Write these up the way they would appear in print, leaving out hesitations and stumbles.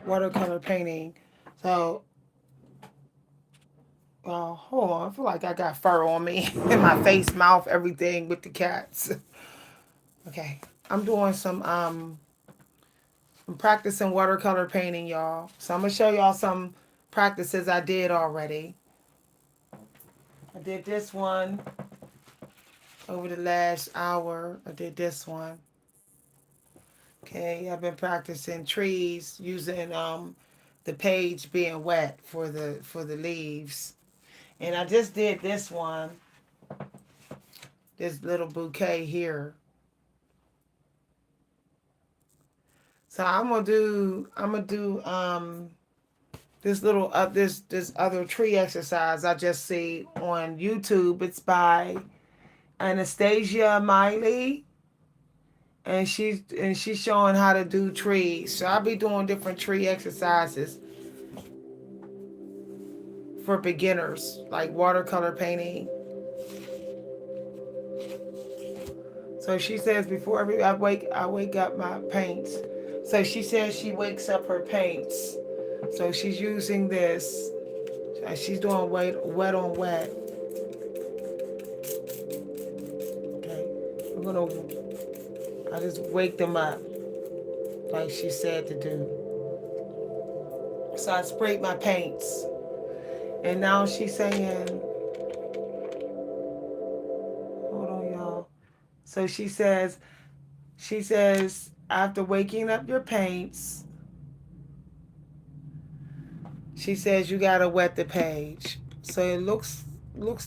watercolor painting. So, hold on. I feel like I got fur on me in my face, mouth, everything with the cats. Okay, I'm doing I'm practicing watercolor painting, y'all. So I'm gonna show y'all some practices I did already. I did this one over the last hour. I did this one. Okay, I've been practicing trees using the page being wet for the leaves. And I just did this one, this little bouquet here. So I'm gonna do this little this other tree exercise I just see on YouTube. It's by Anastasia Miley, and she's showing how to do trees. So I'll be doing different tree exercises for beginners, like watercolor painting. So she says before I wake up my paints. So she says she wakes up her paints. So she's using this. She's doing wet on wet. Okay, I just wake them up like she said to do. So I sprayed my paints, and now she's saying, hold on, y'all. So she says after waking up your paints, she says you gotta wet the page. So it looks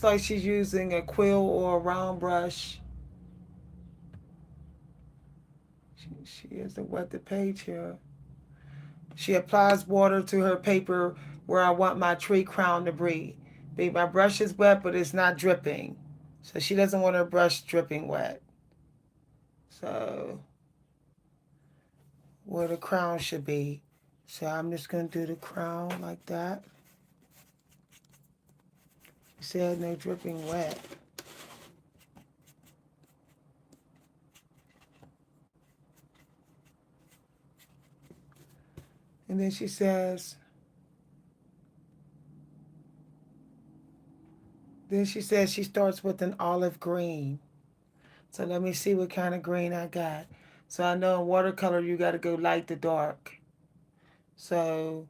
like she's using a quill or a round brush. She has to wet the page here. She applies water to her paper where I want my tree crown to be. My brush is wet, but it's not dripping. So she doesn't want her brush dripping wet. So where the crown should be. So I'm just going to do the crown like that. You said no dripping wet. And then she says she starts with an olive green. So let me see what kind of green I got. So I know in watercolor you got to go light to dark. So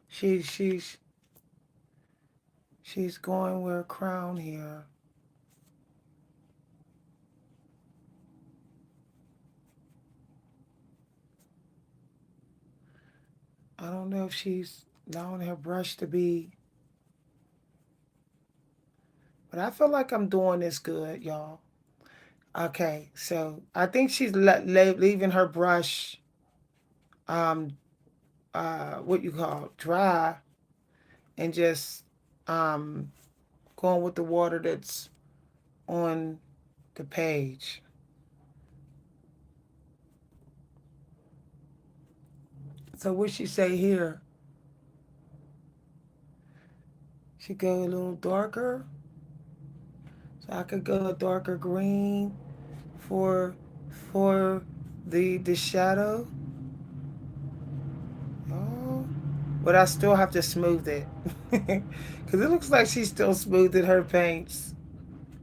she she's she's going with a crown here. I don't know if she's allowing her brush to be, but I feel like I'm doing this good, y'all. Okay, so I think she's leaving her brush, um, what you call dry, and just um, going with the water that's on the page. So what she say here? She go a little darker, so I could go a darker green for for the shadow. Oh, but I still have to smooth it because it looks like she's still smoothing her paints.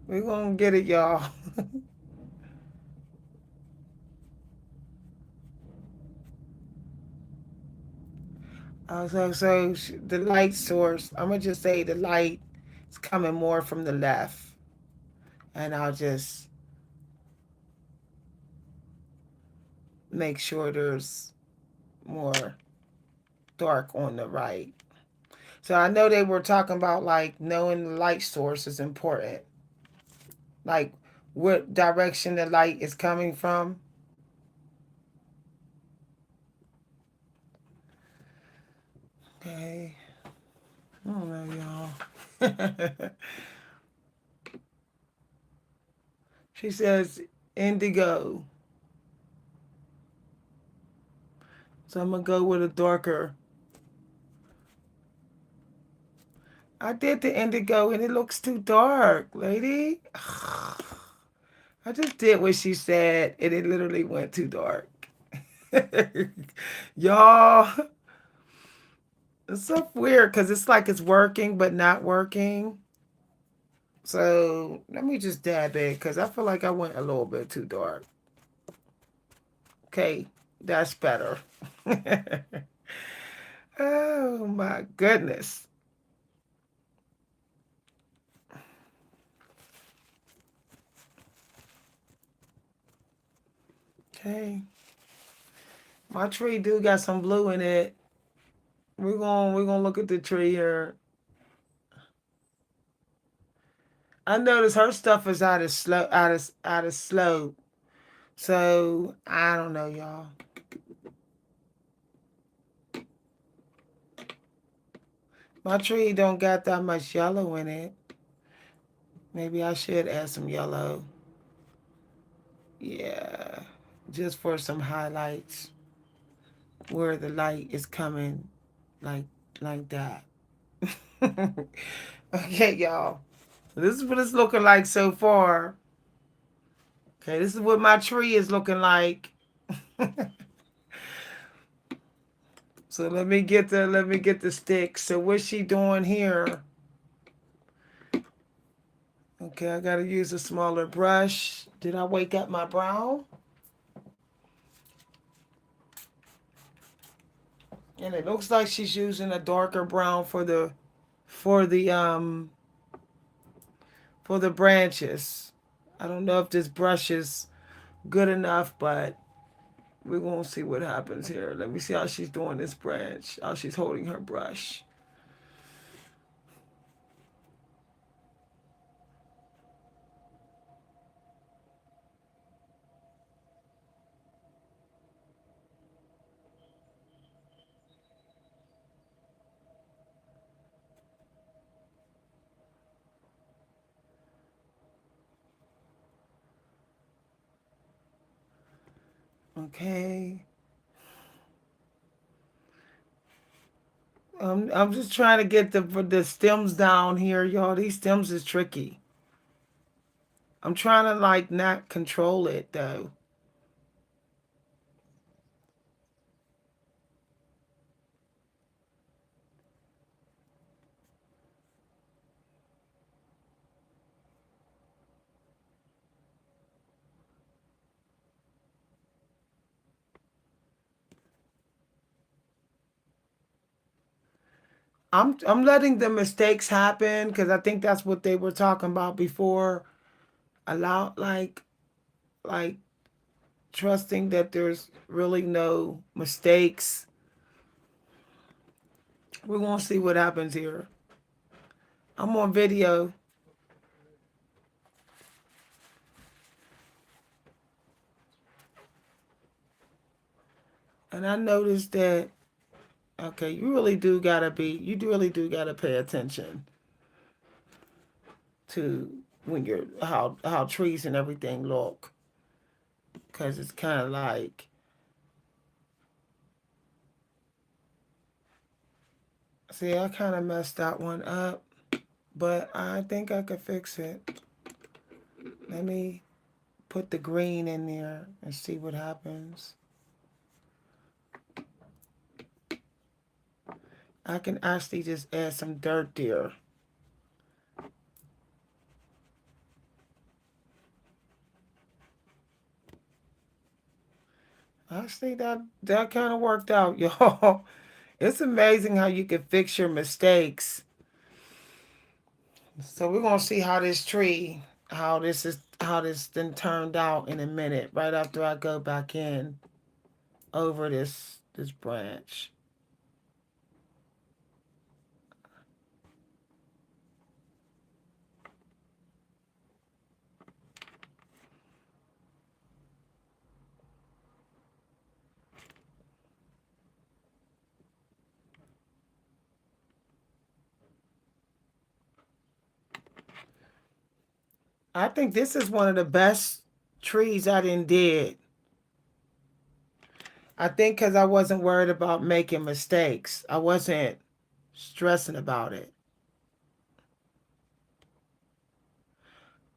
We're gonna get it, y'all. The light source, I'm gonna just say the light is coming more from the left, and I'll just make sure there's more dark on the right. So I know they were talking about like knowing the light source is important, like what direction the light is coming from. Okay, I don't know, y'all. She says indigo, so I'm gonna go with a darker. I did the indigo and it looks too dark, lady. I just did what she said and it literally went too dark. Y'all, It's so weird because it's like it's working but not working. So let me just dab it because I feel like I went a little bit too dark. Okay, that's better. Oh my goodness. Okay, my tree do got some blue in it. We're gonna look at the tree here. I notice her stuff is out of slope. So I don't know, y'all. My tree don't got that much yellow in it. Maybe I should add some yellow. Yeah, just for some highlights where the light is coming, like like that. Okay, y'all. This is what it's looking like so far. Okay, this is what my tree is looking like. So let me get the stick. So what's she doing here? Okay, I gotta use a smaller brush. Did I wake up my brown? And it looks like she's using a darker brown for the for the branches. I don't know if this brush is good enough, but we're gonna see what happens here. Let me see how she's doing this branch. How she's holding her brush. Okay. I'm just trying to get the stems down here, y'all. These stems is tricky. I'm trying to like not control it though. I'm letting the mistakes happen because I think that's what they were talking about before. Allow like trusting that there's really no mistakes. We're gonna see what happens here. I'm on video and I noticed that okay, you really do gotta pay attention to when you're how trees and everything look because it's kind of like see I kind of messed that one up, but I think I could fix it. Let me put the green in there and see what happens. I can actually just add some dirt there. Actually, that kind of worked out, y'all. It's amazing how you can fix your mistakes. So we're gonna see how this tree, how this then turned out in a minute. Right after I go back in over this branch. I think this is one of the best trees I did. I think because I wasn't worried about making mistakes. I wasn't stressing about it.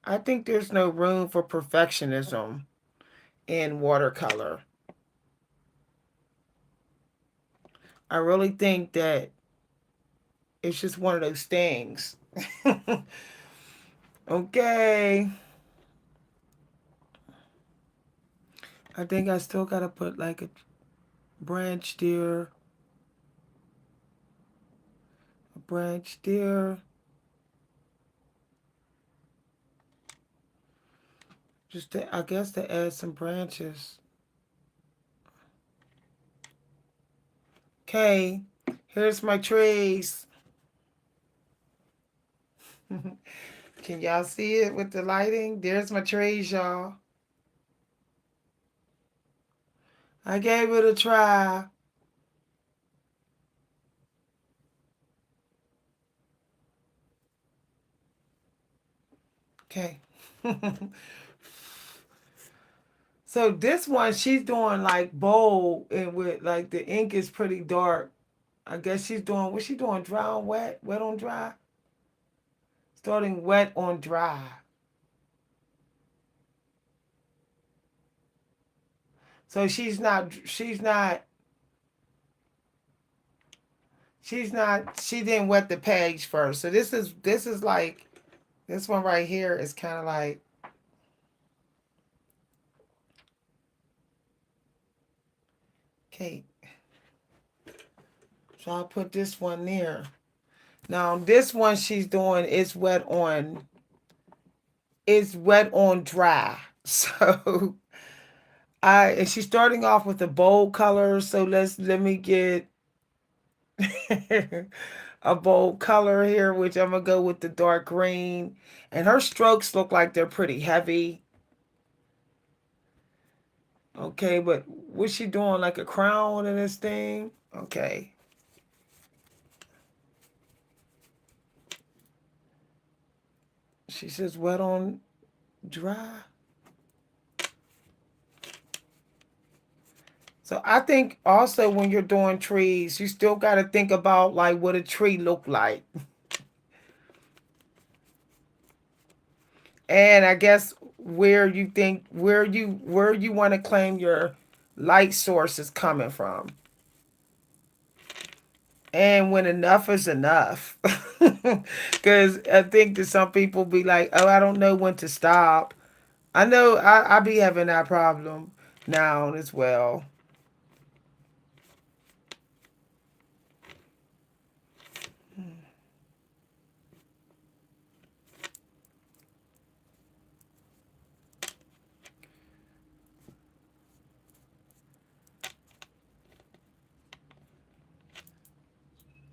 I think there's no room for perfectionism in watercolor. I really think that It's just one of those things. Okay. I think I still gotta put like a branch there, a branch there. Just to, I guess to add some branches. Okay, here's my trees. Can y'all see it with the lighting? There's my trees, y'all. I gave it a try. Okay. So this one, she's doing like bold and with like the ink is pretty dark. I guess she's doing, what's she doing? Dry on wet? Wet on dry? Starting wet on dry. So she didn't wet the page first. So this is like, this one right here is kind of like, okay, so I'll put this one there. Now this one she's doing is wet on dry. So and she's starting off with a bold color. So let me get a bold color here, which I'm gonna go with the dark green. And her strokes look like they're pretty heavy. Okay, but what's she doing? Like a crown in this thing? Okay. She says wet on dry. So I think also when you're doing trees, you still got to think about like what a tree look like. And I guess where you want to claim your light source is coming from. And when enough is enough. Cuz I think that some people be like, "Oh, I don't know when to stop." I know I be having that problem now as well.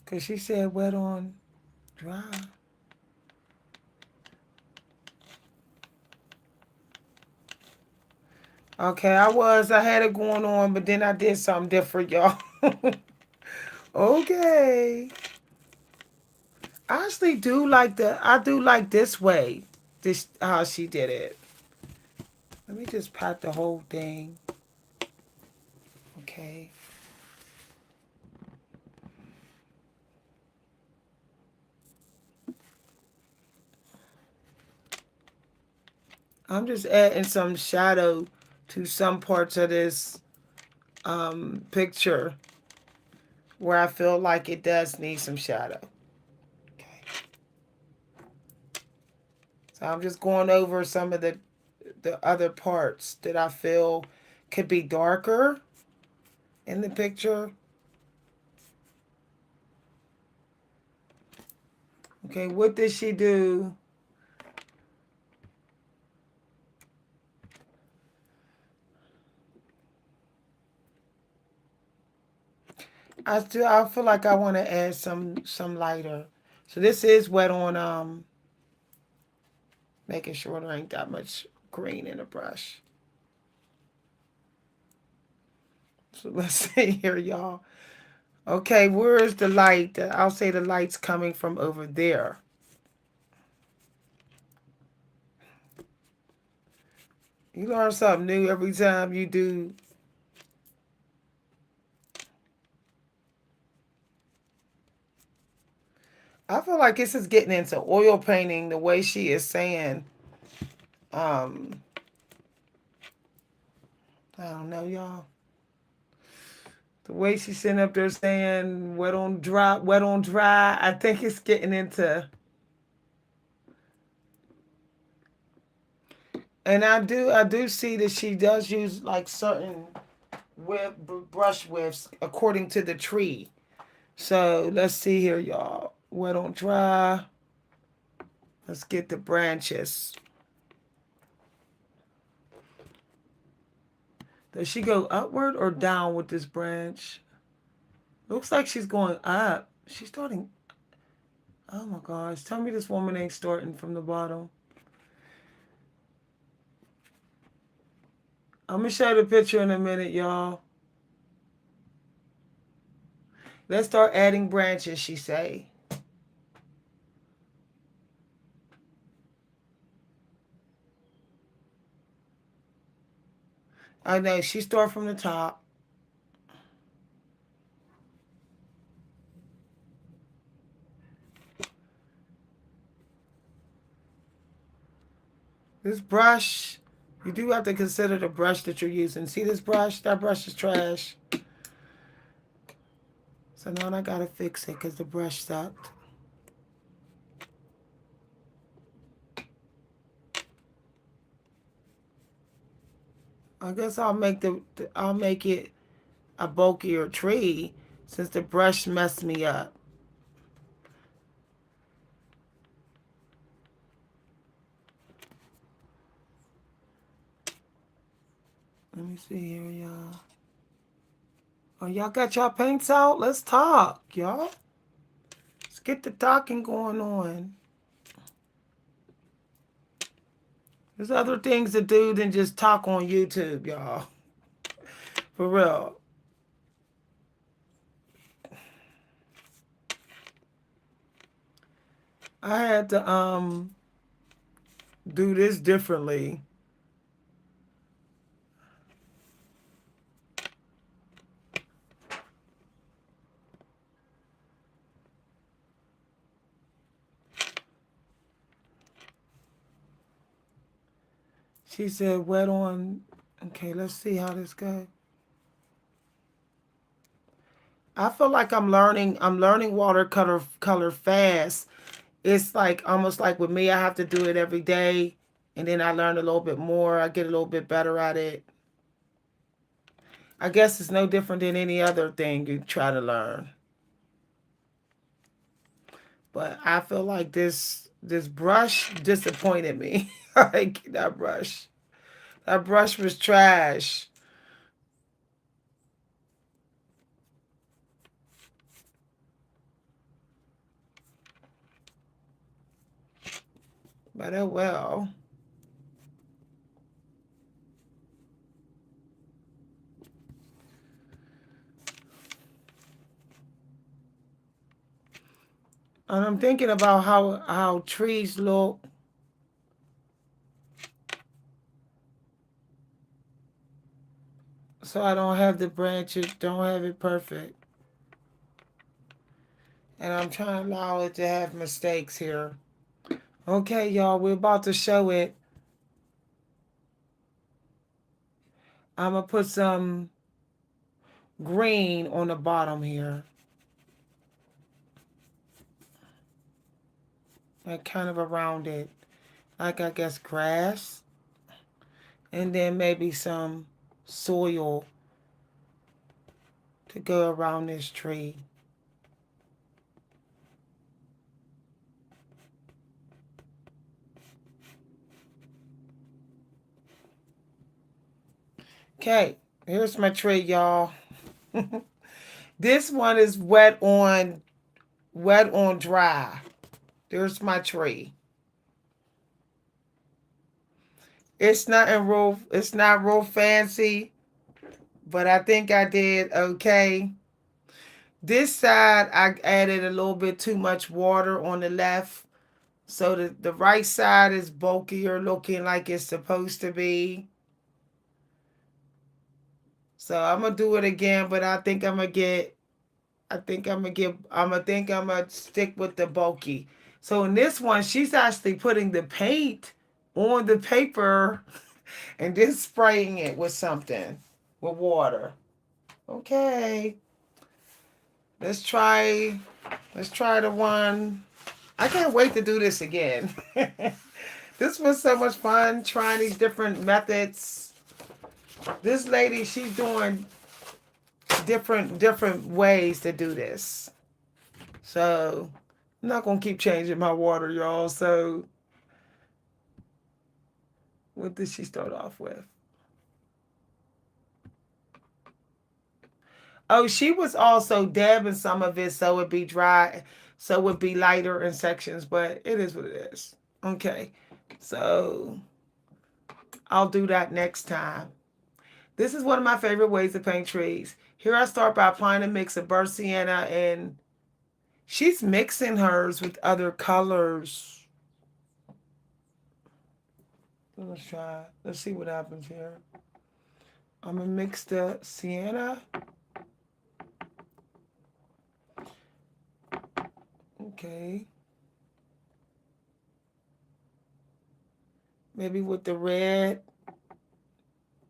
Cuz she said wet on dry. Okay, I had it going on, but then I did something different, y'all. Okay. I do like this way. This how she did it. Let me just pat the whole thing. Okay. I'm just adding some shadow to some parts of this picture where I feel like it does need some shadow. Okay. So I'm just going over some of the other parts that I feel could be darker in the picture. Okay, what did she do? I feel like I want to add some lighter. So this is wet on making sure there ain't that much green in the brush. So let's see here, y'all. Okay, where is the light? I'll say the light's coming from over there. You learn something new every time you do. I feel like this is getting into oil painting the way she is saying. Um, I don't know, y'all. The way she's sitting up there saying wet on dry, wet on dry, I think it's getting into. And I do see that she does use like certain brush whiffs according to the tree. So let's see here, y'all. Wet on dry. Let's get the branches. Does she go upward or down with this branch? Looks like she's going up. She's starting. Oh my gosh. Tell me this woman ain't starting from the bottom. I'm going to show the picture in a minute, y'all. Let's start adding branches, she say. I know. She start from the top. This brush, you do have to consider the brush that you're using. See this brush? That brush is trash. So now I gotta fix it because the brush sucked. I guess I'll make it a bulkier tree since the brush messed me up. Let me see here, y'all. Oh, y'all got y'all paints out? Let's talk, y'all. Let's get the talking going on. There's other things to do than just talk on YouTube, y'all. For real. I had to do this differently. She said wet on. Okay, let's see how this goes. I feel like I'm learning watercolor fast. It's like almost like with me, I have to do it every day, and then I learn a little bit more. I get a little bit better at it. I guess it's no different than any other thing you try to learn. But I feel like this brush disappointed me. Like that brush. That brush was trash. But oh well. And I'm thinking about how trees look. So I don't have the branches, don't have it perfect. And I'm trying to allow it to have mistakes here. Okay, y'all, we're about to show it. I'm going to put some green on the bottom here. Like kind of around it. Like I guess grass. And then maybe some soil to go around this tree. Okay, here's my tree, y'all. This one is wet on dry. There's my tree. It's not real fancy, but I think I did okay. This side I added a little bit too much water on the left. So the right side is bulkier looking like it's supposed to be. So I'm gonna do it again, but I think I'm gonna stick with the bulky. So in this one, she's actually putting the paint on the paper and then spraying it with something, with water. Okay. Let's try let's try the one. I can't wait to do this again. This was so much fun trying these different methods. This lady, she's doing different ways to do this. So I'm not gonna keep changing my water, y'all. So what did she start off with? Oh, she was also dabbing some of it so it'd be dry, so it would be lighter in sections, but it is what it is. Okay. So I'll do that next time. This is one of my favorite ways to paint trees. Here I start by applying a mix of burnt sienna, and she's mixing hers with other colors. Let's try. Let's see what happens here. I'm gonna mix the sienna. Okay. Maybe with the red.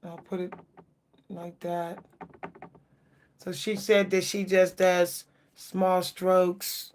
I'll put it like that. So she said that she just does small strokes.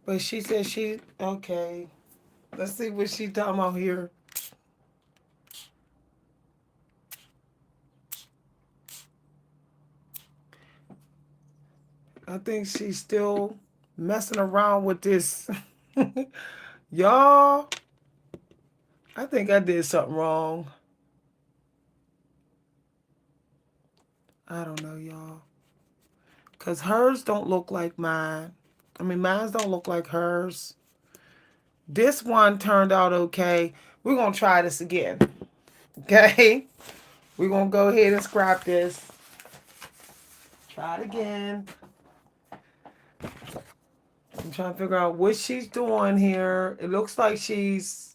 But she said she okay. Let's see what she talking about here. I think she's still messing around with this. Y'all, I think I did something wrong. I don't know, y'all. Because hers don't look like mine. I mean, mine's don't look like hers. This one turned out okay. We're going to try this again. Okay? We're going to go ahead and scrap this. Try it again. I'm trying to figure out what she's doing here. It looks like she's.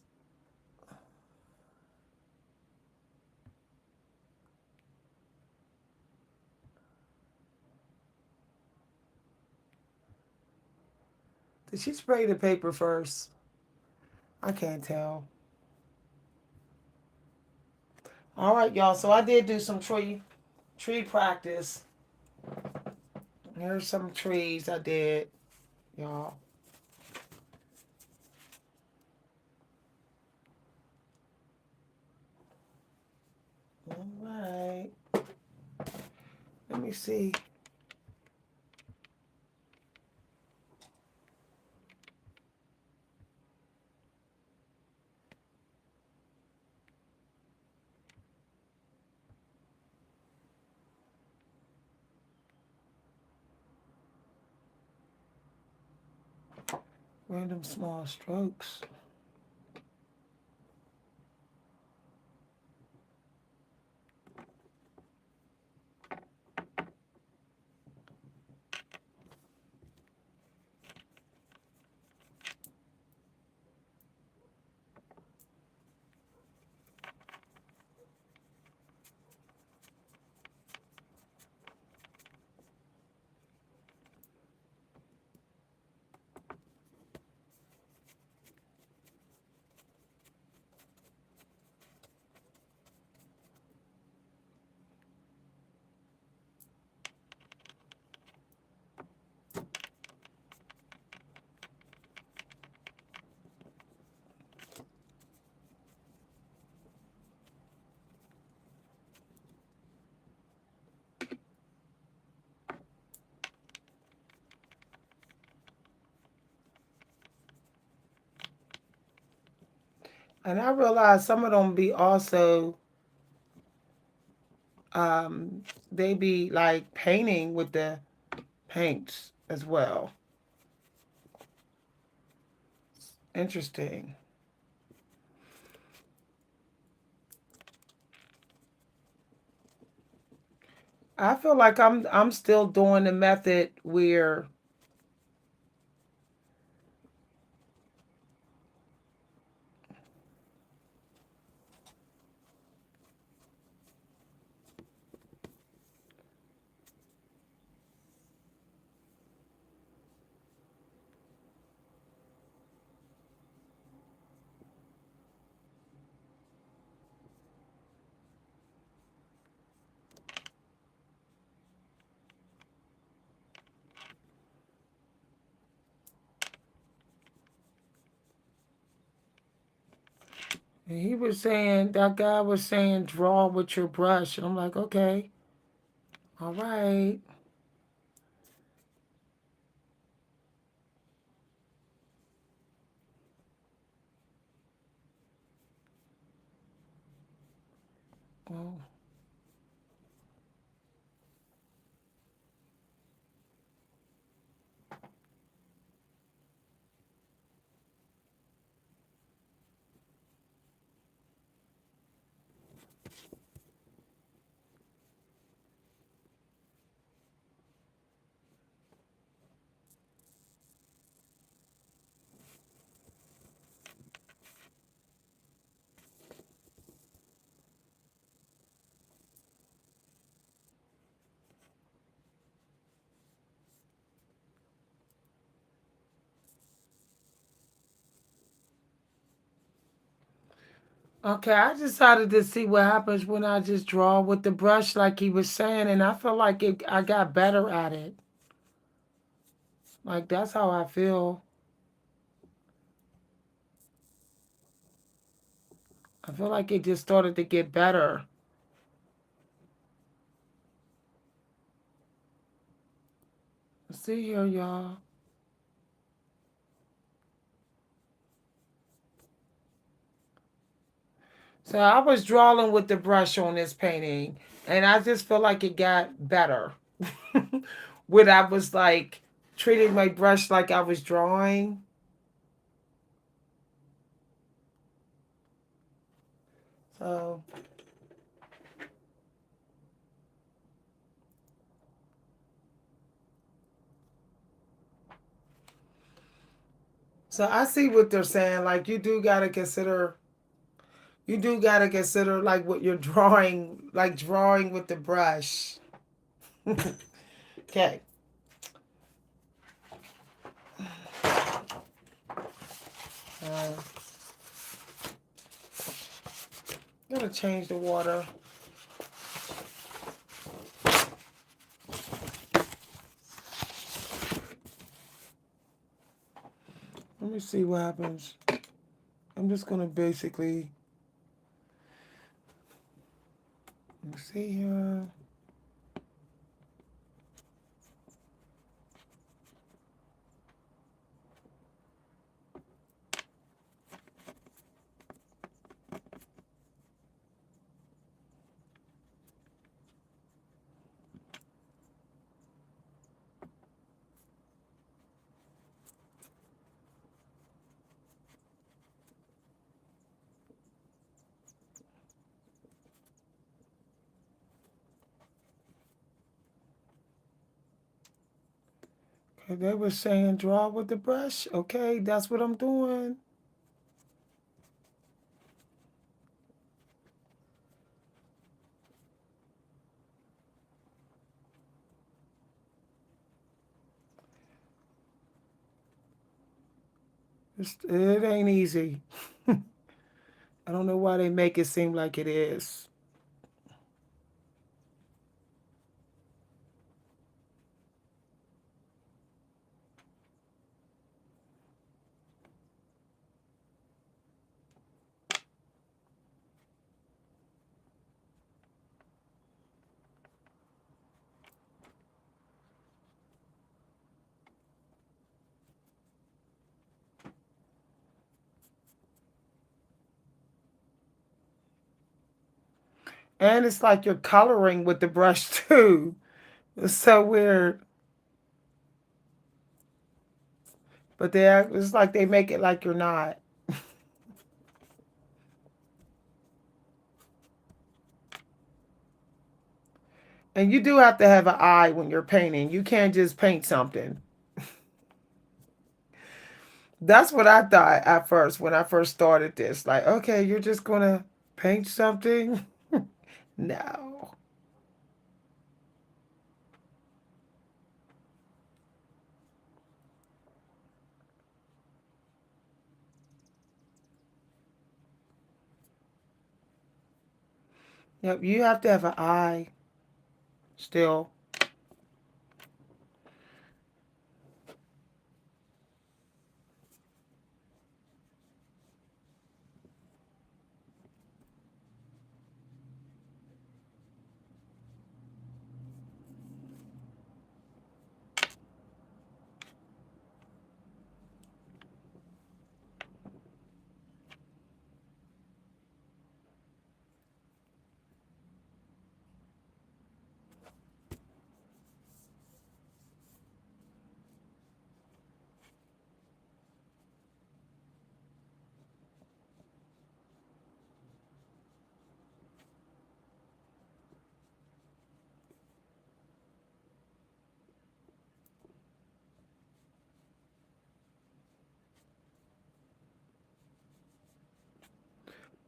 Did she spray the paper first? I can't tell. All right, y'all. So I did do some tree practice. Here's some trees I did, y'all. All right. Let me see. Random small strokes. And I realized some of them be also, they be like painting with the paints as well. Interesting. I feel like I'm still doing the method where he was saying that guy was saying draw with your brush, and I'm like, okay, all right. Well, okay, I decided to see what happens when I just draw with the brush, like he was saying, and I feel like I got better at it. Like that's how I feel. I feel like it just started to get better. Let's see here, y'all. So I was drawing with the brush on this painting, and I just feel like it got better. When I was like treating my brush like I was drawing. So, so I see what they're saying. Like you do gotta consider like what you're drawing, like drawing with the brush. Okay, uh, gotta change the water. Let me see what happens. I'm just gonna basically, let me see here. Okay, they were saying draw with the brush. Okay, that's what I'm doing. It ain't easy. I don't know why they make it seem like it is. And it's like you're coloring with the brush too. It's so weird. But they act, it's like they make it like you're not. And you do have to have an eye when you're painting. You can't just paint something. That's what I thought at first when I first started this. Like, okay, you're just gonna paint something? No. Yep, you have to have an eye still.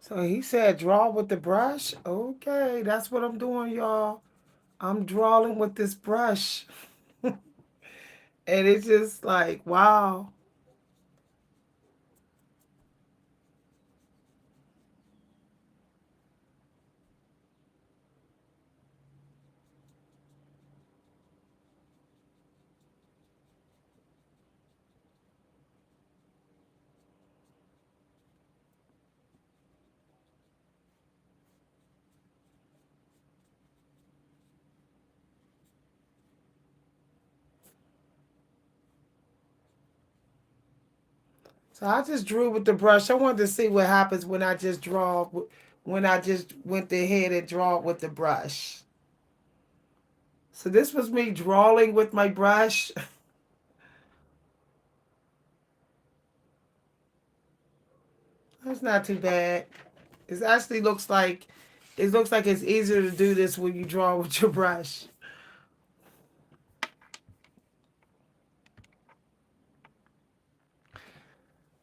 So he said draw with the brush. Okay, that's what I'm doing, y'all. I'm drawing with this brush. And it's just like, wow. So I just drew with the brush. I wanted to see what happens when I just draw, when I just went ahead and draw with the brush. So this was me drawing with my brush. That's not too bad. It actually looks like it's easier to do this when you draw with your brush.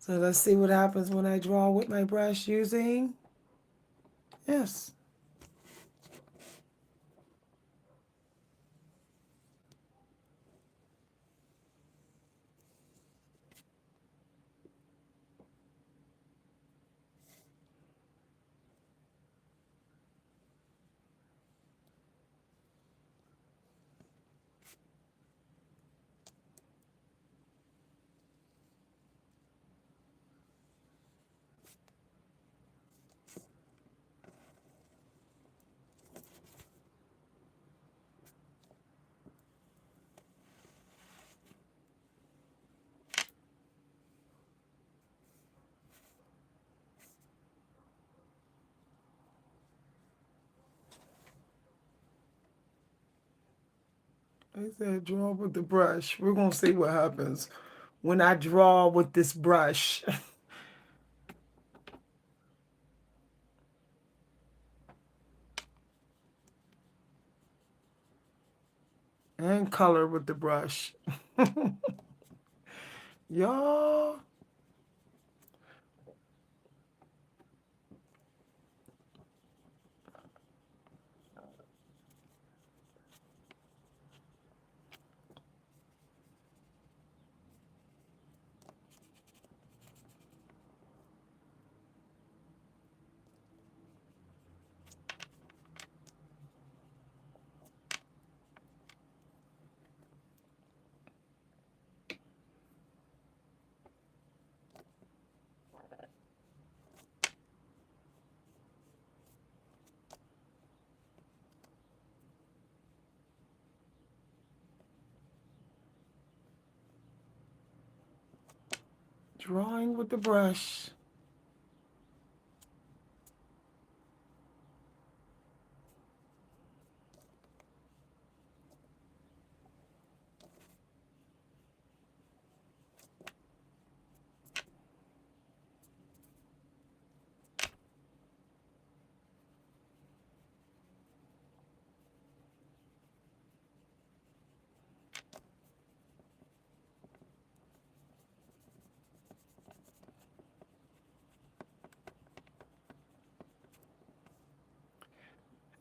So let's see what happens when I draw with my brush using, yes. I said draw with the brush. We're gonna see what happens when I draw with this brush and color with the brush. Y'all, drawing with the brush.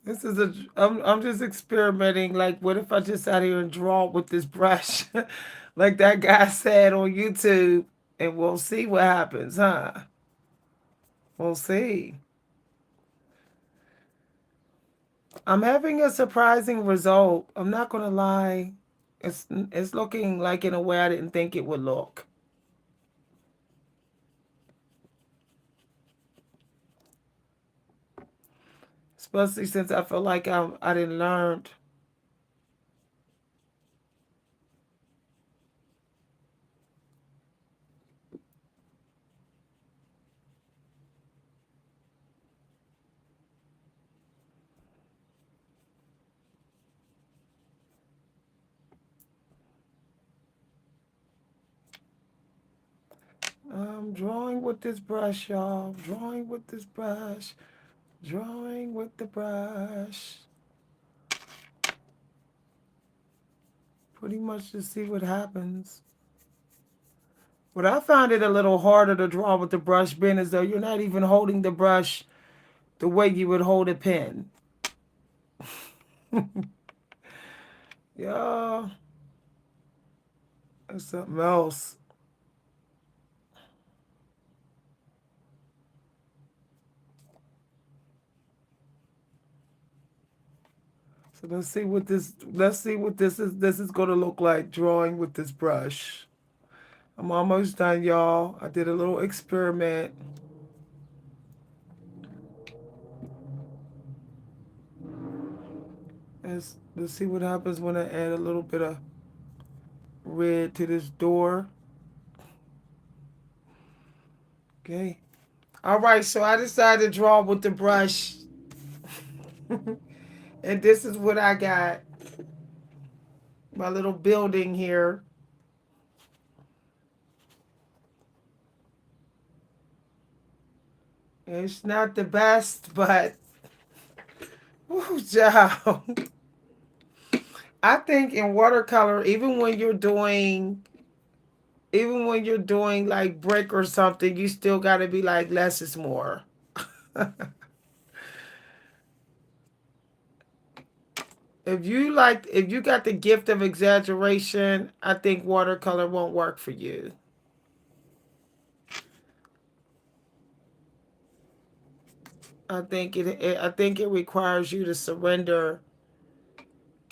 This is a. I'm just experimenting. Like, what if I just sat here and draw with this brush, like that guy said on YouTube, and we'll see what happens, huh? We'll see. I'm having a surprising result. I'm not gonna lie. It's looking like in a way I didn't think it would look. Especially since I feel like I didn't learn. I'm drawing with this brush, y'all. Drawing with this brush. Drawing with the brush. Pretty much to see what happens. But I found it a little harder to draw with the brush pen, as though you're not even holding the brush the way you would hold a pen. Yeah, that's something else. So let's see what this. Let's see what this is. This is going to look like drawing with this brush. I'm almost done, y'all. I did a little experiment. Let's see what happens when I add a little bit of red to this door. Okay. All right. So I decided to draw with the brush, and this is what I got. My little building here. It's not the best, but woo, child. I think in watercolor, even when you're doing like brick or something, you still got to be like less is more. If you got the gift of exaggeration, I think watercolor won't work for you. I think it requires you to surrender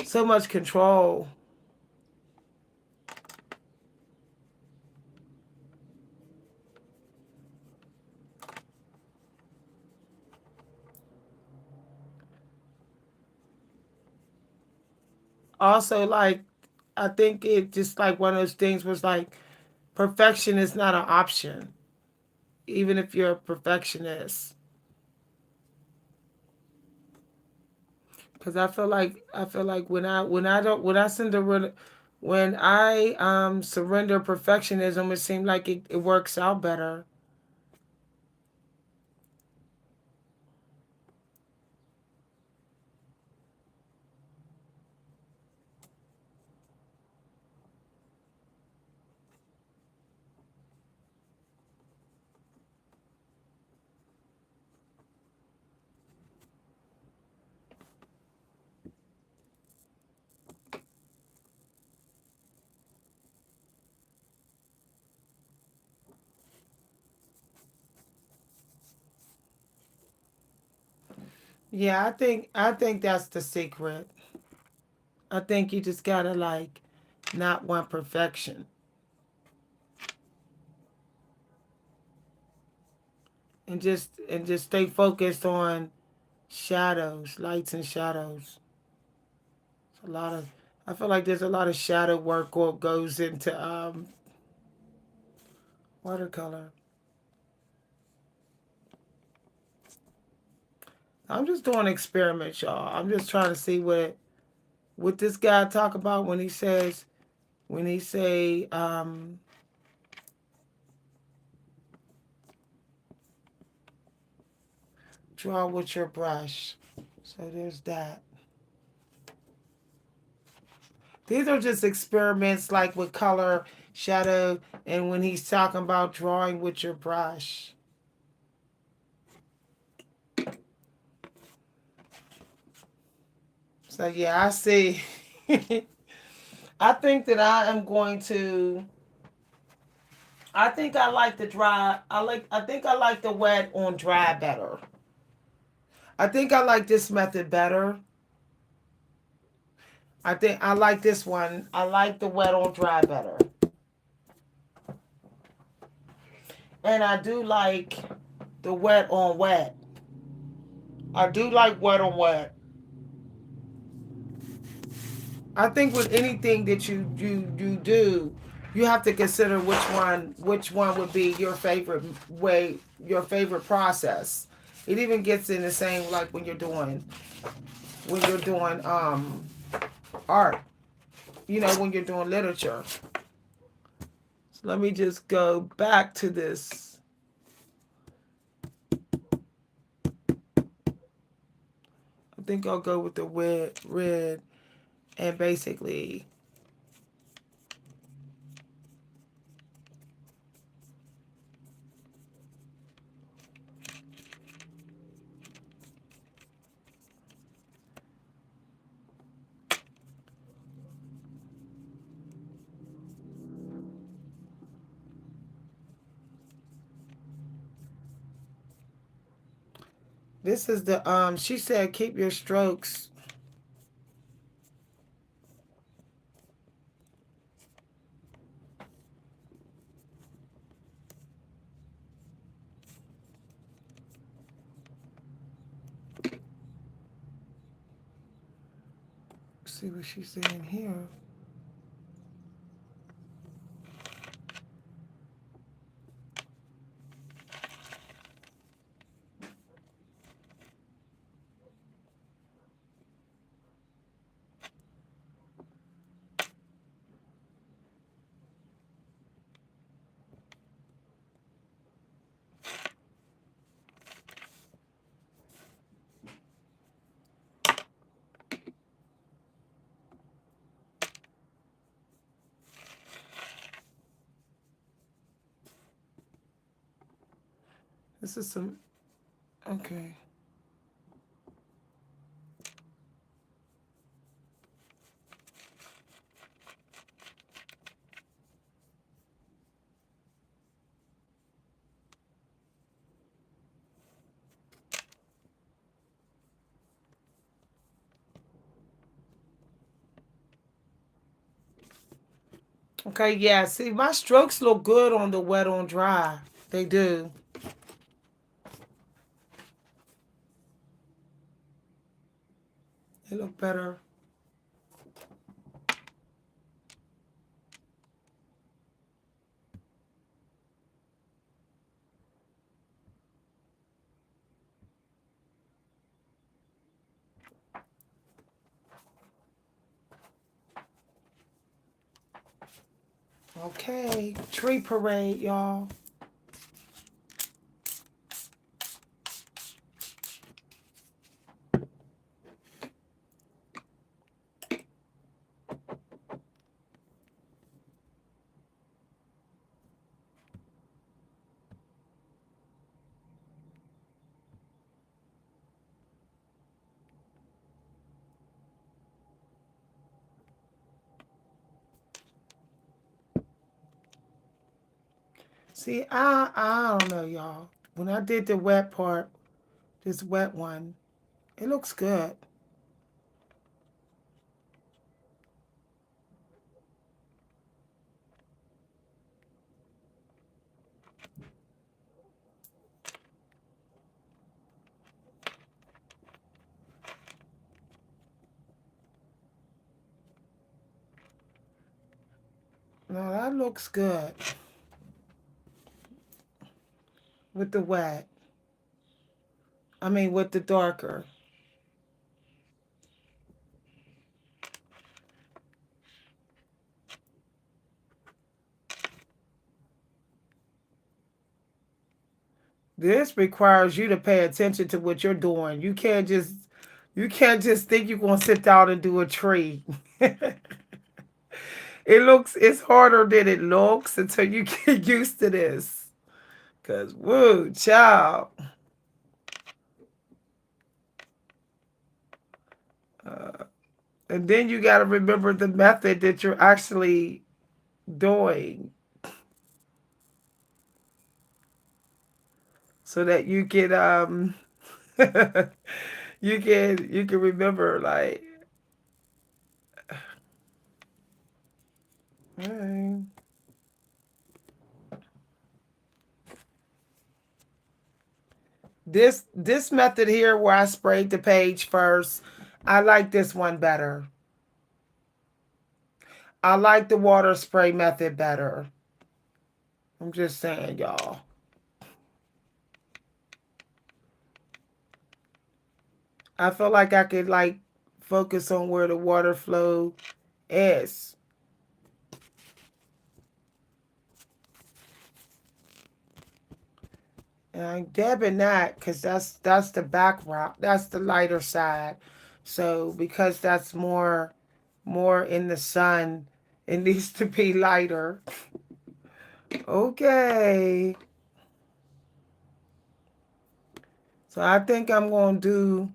so much control. Also, like I think it just like one of those things was like perfection is not an option, even if you're a perfectionist. Because I feel like when I surrender when I surrender perfectionism, it seems like it works out better. Yeah, I think that's the secret. I think you just gotta like not want perfection and just stay focused on shadows, lights and shadows. It's a lot of I feel like there's a lot of shadow work what goes into watercolor. I'm just doing experiments, y'all. I'm just trying to see what this guy talk about when he says when he say draw with your brush. So there's that. These are just experiments like with color, shadow, and when he's talking about drawing with your brush. So yeah, I see. I think that I am going to. I think I like the dry. I think I like the wet on dry better. I think I like this method better. I think I like this one. I like the wet on dry better. And I do like the wet on wet. I do like wet on wet. I think with anything that you do, you have to consider which one would be your favorite way, your favorite process. It even gets in the same like when you're doing art. When you're doing literature. So let me just go back to this. I think I'll go with the red and basically this is the she said keep your strokes. See what she's saying here. This is some okay. Okay, yeah. See, my strokes look good on the wet on dry. They do. They look better. Okay, tree parade, y'all. See, I don't know, y'all. When I did the wet part, this wet one, it looks good. No, that looks good with the wet. I mean, with the darker. This requires you to pay attention to what you're doing. You can't just think you're gonna sit down and do a tree. It's harder than it looks until you get used to this. Cause woo, child. And then you got to remember the method that you're actually doing so that you can you can remember like hey. This method here where I sprayed the page first, I like this one better. I like the water spray method better. I'm just saying, y'all. I feel like I could like focus on where the water flow is. And I'm dabbing that because that's the background. That's the lighter side. So because that's more in the sun, it needs to be lighter. Okay. So I think I'm gonna do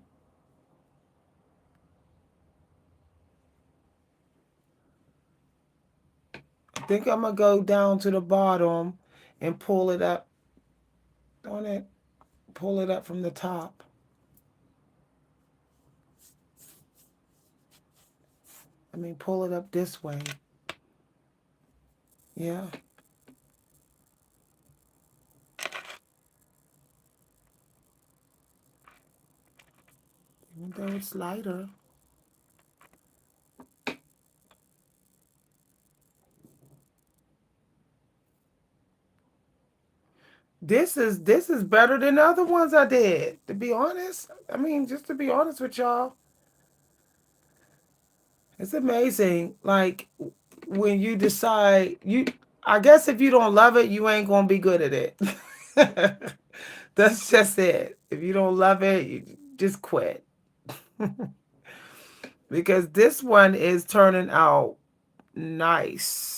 I think I'm gonna go down to the bottom and pull it up on it. Pull it up from the top. I mean pull it up this way. Yeah. Even though it's lighter. This is better than the other ones I did. To be honest, I mean, just to be honest with y'all, it's amazing. Like when you decide you, I guess if you don't love it, you ain't gonna be good at it. That's just it. If you don't love it, you just quit. Because this one is turning out nice.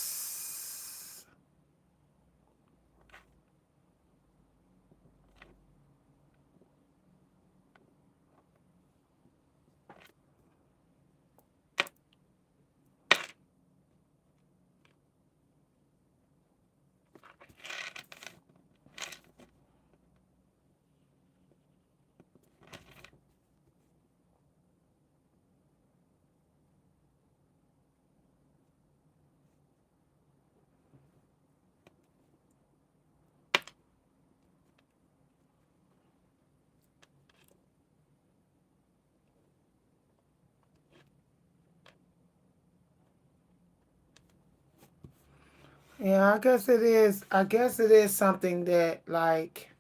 Yeah, I guess it is. I guess it is something that like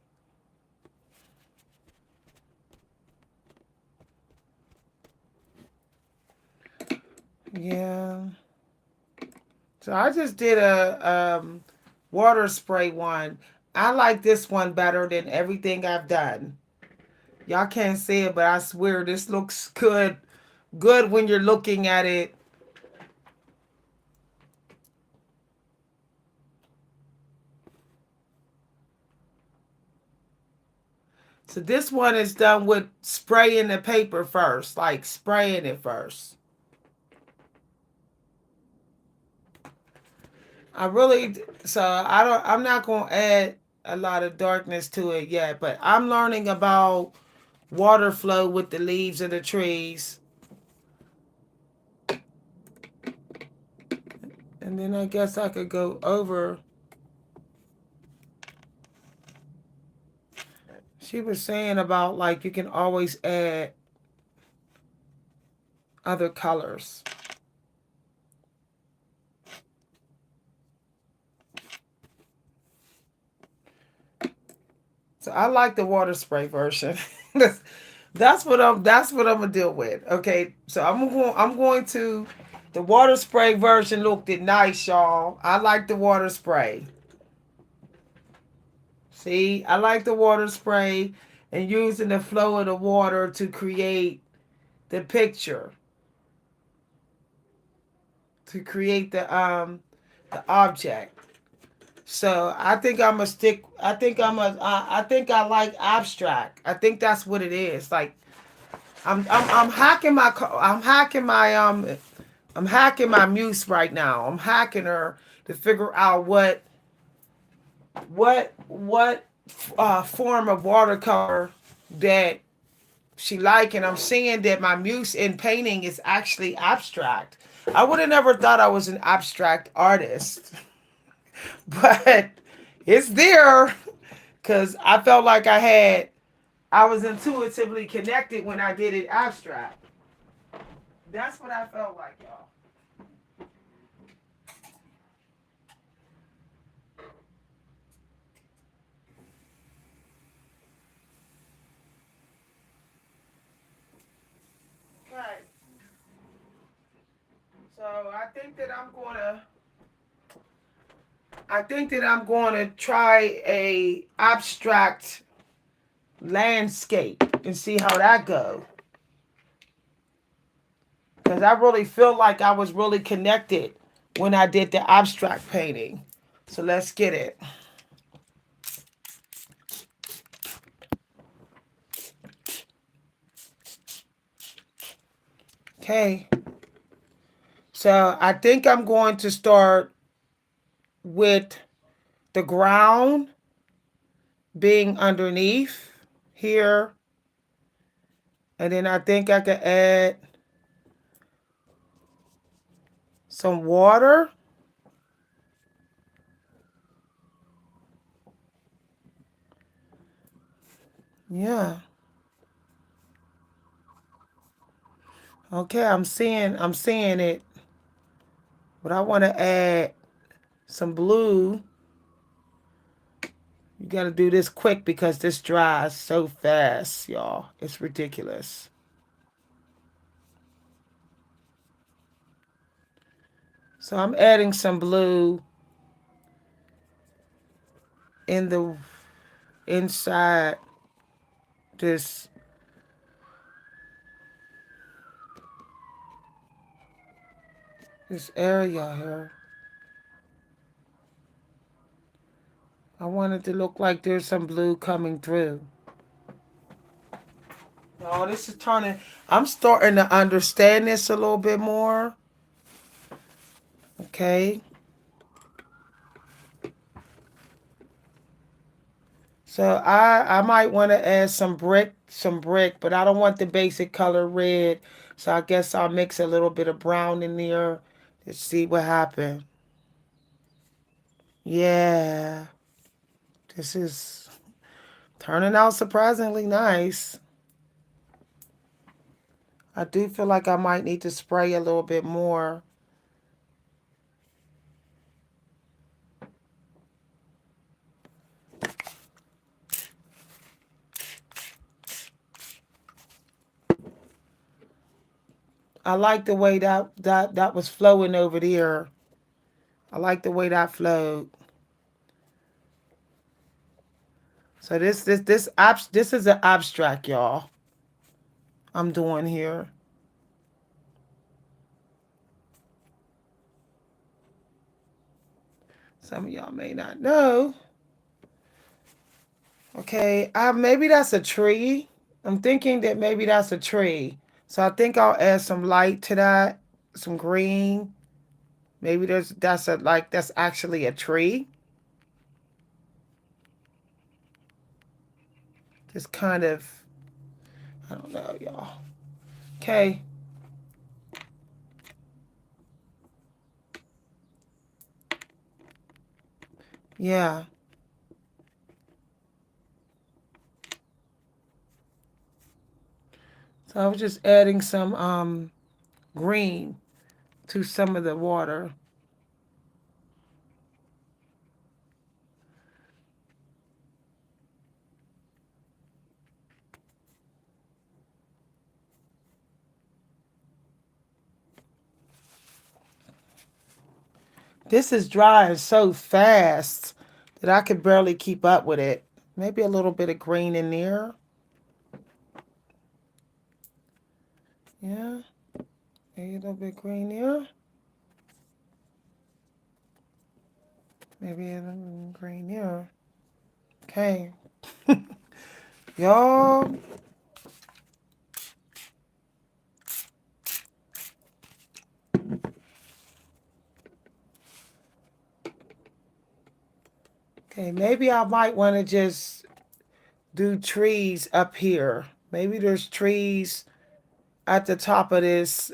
yeah. So I just did a water spray one. I like this one better than everything I've done. Y'all can't see it, but I swear this looks good. Good when you're looking at it. So this one is done with spraying the paper first, like spraying it first. I really so I'm not going to add a lot of darkness to it yet, but I'm learning about water flow with the leaves of the trees. And then I guess I could go over. She was saying about like you can always add other colors. So I like the water spray version. That's what I'm gonna deal with. Okay, so I'm going to the water spray version looked it nice, y'all. I like the water spray. See, I like the water spray and using the flow of the water to create the picture, to create the object. So I think I'm a stick. I think I think I like abstract. I think that's what it is. Like I'm hacking my I'm hacking my muse right now. I'm hacking her to figure out what form of watercolor that she like, and I'm seeing that my muse in painting is actually abstract. I would have never thought I was an abstract artist, but it's there because I felt like I was intuitively connected when I did it abstract. That's what I felt like, y'all. Right. So I think that I'm going to try a abstract landscape and see how that goes. Because I really feel like I was really connected when I did the abstract painting. So let's get it. Okay. So I think I'm going to start with the ground being underneath here. And then I think I could add some water. Yeah. Okay, I'm seeing it. But I want to add some blue. You got to do this quick because this dries so fast, y'all. It's ridiculous. So I'm adding some blue in the inside this this area here. I want it to look like there's some blue coming through. Oh, this is turning. I'm starting to understand this a little bit more. Okay. So I might want to add some brick, but I don't want the basic color red. So I guess I'll mix a little bit of brown in there to see what happens. Yeah, this is turning out surprisingly nice. I do feel like I might need to spray a little bit more. I like the way that was flowing over there. I like the way that flowed. So this is an abstract, y'all. I'm doing here. Some of y'all may not know. Okay, maybe that's a tree. I'm thinking that maybe that's a tree. So I think I'll add some light to that, some green. Maybe that's actually a tree. Just kind of, I don't know, y'all. Okay, yeah. So I was just adding some green to some of the water. This is drying so fast that I could barely keep up with it. Maybe a little bit of green in there. Yeah, maybe a little bit green there. Maybe a little green there. Okay. Y'all, Okay, maybe I might want to just do trees up here. Maybe there's trees at the top of this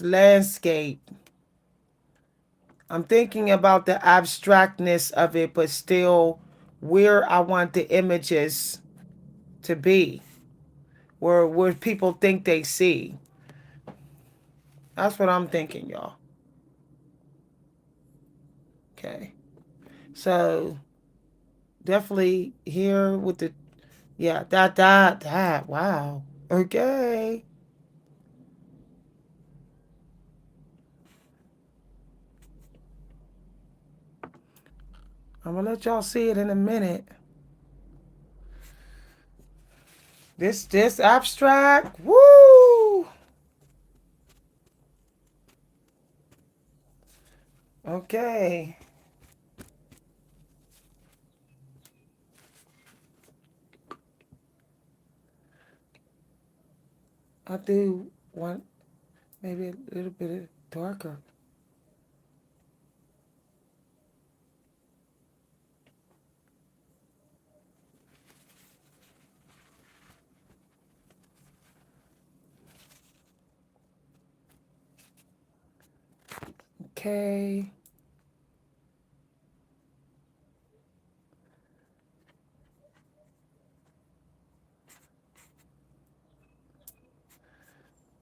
landscape. I'm thinking about the abstractness of it, but still where I want the images to be, where people think they see. That's what I'm thinking, y'all. Okay. So definitely here with the yeah, that. Wow. Okay. I'm gonna let y'all see it in a minute. This abstract. Woo! Okay. I do want maybe a little bit darker. Okay.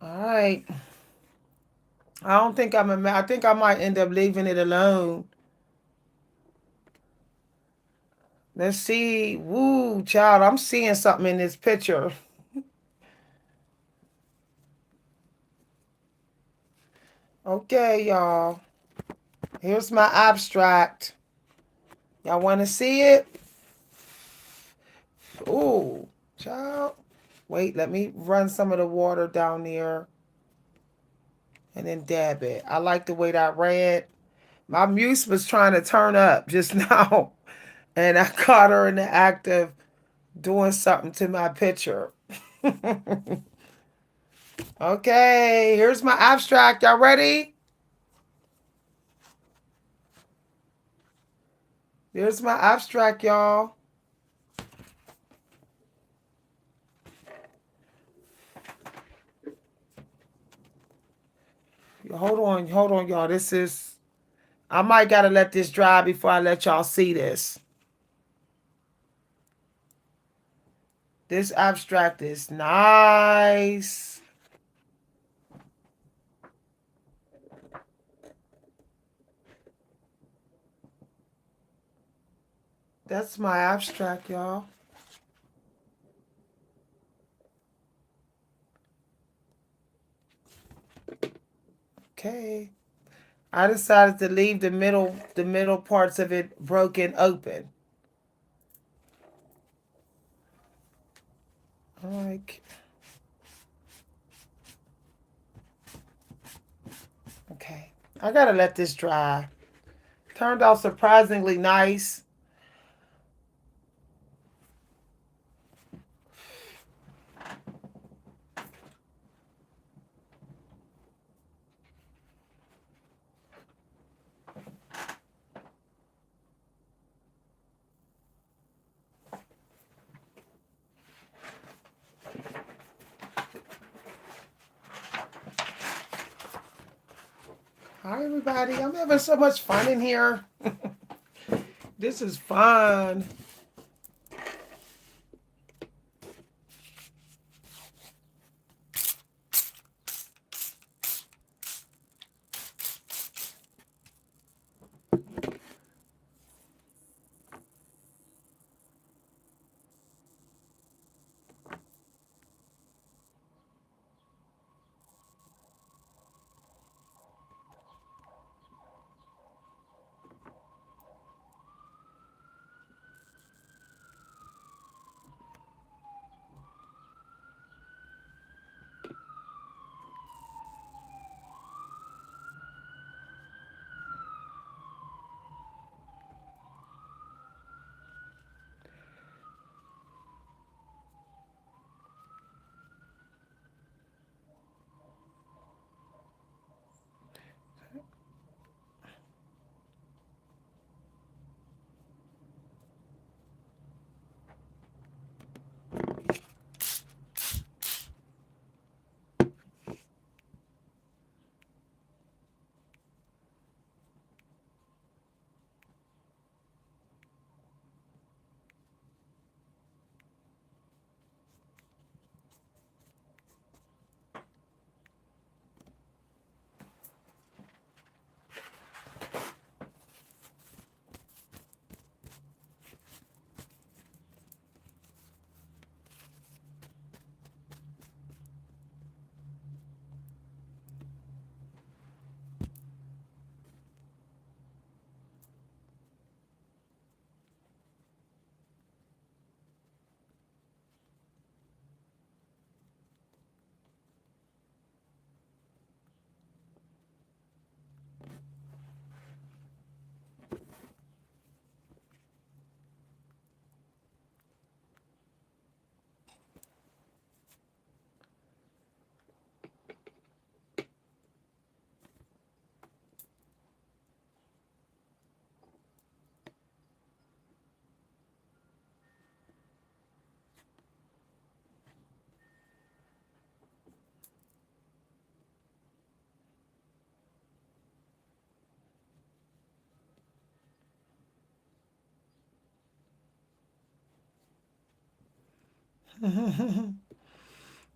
All right. I don't think I think I might end up leaving it alone. Let's see. Woo, child, I'm seeing something in this picture. Okay, y'all. Here's my abstract. Y'all want to see it? Ooh, child. Wait, let me run some of the water down there and then dab it. I like the way that ran. My muse was trying to turn up just now, and I caught her in the act of doing something to my picture. Okay, here's my abstract. Y'all ready? Here's my abstract, y'all. Hold on, y'all. This is. I might gotta let this dry before I let y'all see this. This abstract is nice. That's my abstract, y'all. Okay. I decided to leave the middle parts of it broken open. Like, okay. I gotta let this dry. Turned out surprisingly nice. Hi, everybody. I'm having so much fun in here. This is fun.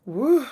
Woo.